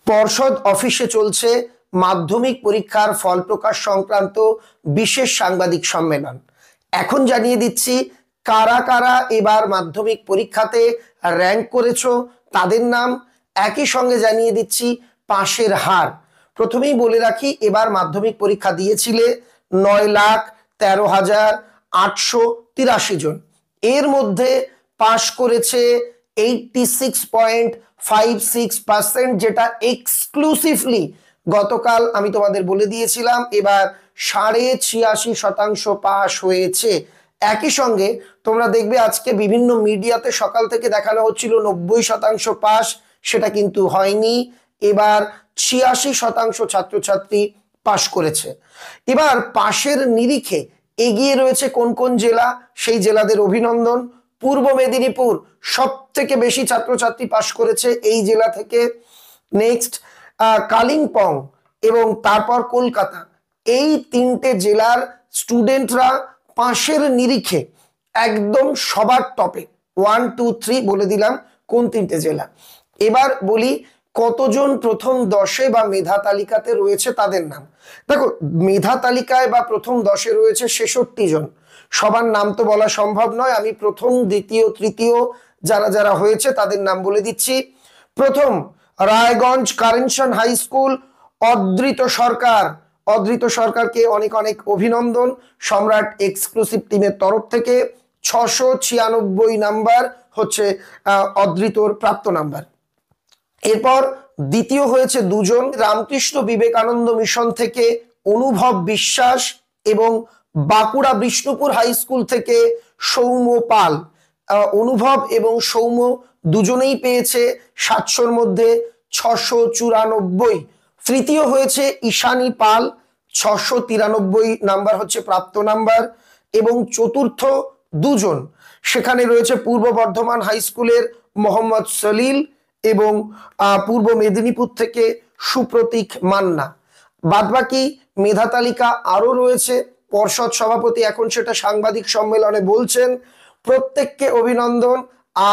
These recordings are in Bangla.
পর্ষদ অফিসে চলছে মাধ্যমিক পরীক্ষার ফল প্রকাশ সংক্রান্ত বিশেষ সাংবাদিক সম্মেলন। এখন জানিয়ে দিচ্ছি কারা কারা এবার মাধ্যমিক পরীক্ষাতে র্যাঙ্ক করেছো তাদের নাম, একই সঙ্গে জানিয়ে দিচ্ছি পাশের হার। প্রথমেই বলে রাখি, এবার মাধ্যমিক পরীক্ষা দিয়েছিলে 9,13,883 জন। এর মধ্যে পাশ করেছে 86.56%, যেটা এক্সক্লুসিভলি গতকাল আমি তোমাদের বলে দিয়েছিলাম। এবার 86.5% পাস হয়েছে। একই সঙ্গে তোমরা দেখবে আজকে বিভিন্ন মিডিয়াতে সকাল থেকে দেখানো হচ্ছিল 90% পাস, সেটা কিন্তু হয়নি। এবার 86% ছাত্রছাত্রী পাশ করেছে। এবার পাশের নিরিখে এগিয়ে রয়েছে কোন কোন জেলা, সেই জেলাদের অভিনন্দন। পূর্ব মেদিনীপুর সব থেকে বেশি ছাত্রছাত্রী পাশ করেছে এই জেলা থেকে। নেক্সট কালিম্পং এবং তারপর কলকাতা, এই তিনটে জেলার স্টুডেন্টরা পাশের নিরিখে একদম সবার টপে। 1, 2, 3 বলে দিলাম কোন তিনটে জেলা। এবার বলি কতজন প্রথম 10-এ বা মেধা তালিকাতে রয়েছে তাদের নাম। দেখো, মেধা তালিকায় বা প্রথম 10-এ রয়েছে 66 জন। সবার নাম তো বলা সম্ভব নয়, আমি প্রথম, দ্বিতীয়, তৃতীয় যারা যারা হয়েছে তাদের নাম বলে দিচ্ছি। প্রথম, রায়গঞ্জ কারেনশন হাই স্কুল, অদ্রিত সরকার। অদ্রিত সরকারকে অনেক অনেক অভিনন্দন সম্রাট এক্সক্লুসিভ টিমের তরফ থেকে। 696 নাম্বার হচ্ছে অদ্রিতর প্রাপ্ত নাম্বার। এরপর দ্বিতীয় হয়েছে দুজন, রামকৃষ্ণ বিবেকানন্দ মিশন থেকে অনুভব বিশ্বাস এবং বাঁকুড়া বিষ্ণুপুর হাই স্কুল থেকে সৌম্য পাল। অনুভব এবং সৌম্য দুজনেই পেয়েছে 700-র মধ্যে 694। তৃতীয় হয়েছে ঈশানী পাল, 693 নাম্বার হচ্ছে প্রাপ্ত নাম্বার। এবং চতুর্থ দুজন, সেখানে রয়েছে পূর্ব বর্ধমান হাই স্কুলের মোহাম্মদ সলিল এবং পূর্ব মেদিনীপুর থেকে সুপ্রতীক মান্না। বাদবাকি মেধা তালিকা আরো রয়েছে, পর্ষদ সভাপতি এখন সেটা সাংবাদিক সম্মেলনে বলছেন। প্রত্যেককে অভিনন্দন।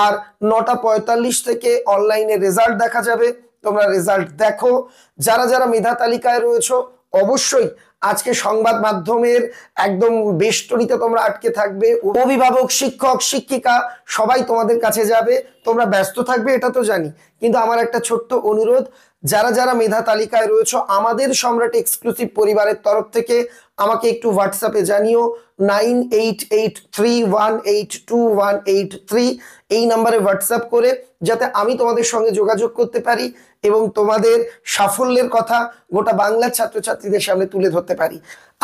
আর 9টা 45 থেকে অনলাইনে রেজাল্ট দেখা যাবে, তোমরা রেজাল্ট দেখো। যারা যারা মেধা তালিকায় রয়েছে অবশ্যই আজকে সংবাদ মাধ্যমের একদম বেষ্টনীতে তোমরা আটকে থাকবে। অভিভাবক, শিক্ষক, শিক্ষিকা সবাই তোমাদের কাছে যাবে। তোমরা ব্যস্ত থাকবে এটা তো জানি, কিন্তু আমার একটা ছোট্ট অনুরোধ, যারা যারা মেধা তালিকায় রয়েছে আমাদের সম্রাট এক্সক্লুসিভ পরিবারের তরফ থেকে আমাকে একটু হোয়াটসঅ্যাপে জানিও। 9883182183 এই নাম্বারে হোয়াটসঅ্যাপ করে, যাতে আমি তোমাদের সঙ্গে যোগাযোগ করতে পারি এবং তোমাদের সাফল্যের কথা গোটা বাংলার ছাত্রছাত্রীদের সামনে তুলে ধরতে পারি।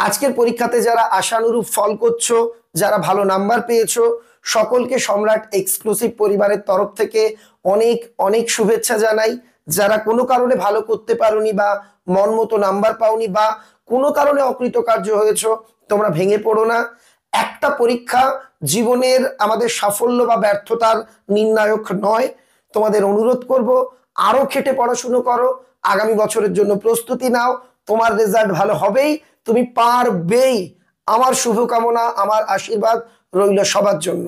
আজকের পরীক্ষাতে যারা আশানুরূপ ফল করছো, যারা ভালো নাম্বার পেয়েছো, সকলকে সম্রাট এক্সক্লুসিভ পরিবারের তরফ থেকে অনেক অনেক শুভেচ্ছা জানাই। যারা কোনো কারণে ভালো করতে পারোনি বা মন মতো নাম্বার পাওনি বা কোনো কারণে অকৃতকার্য হয়েছো, তোমরা ভেঙে পড়ো না। একটা পরীক্ষা জীবনের আমাদের সাফল্য বা ব্যর্থতার নির্ণায়ক নয়। তোমাদের অনুরোধ করব, আরো খেটে পড়াশুনো করো, আগামী বছরের জন্য প্রস্তুতি নাও। তোমার রেজাল্ট ভালো হবেই, তুমি পারবেই। আমার শুভকামনা, আমার আশীর্বাদ রইল সবার জন্য।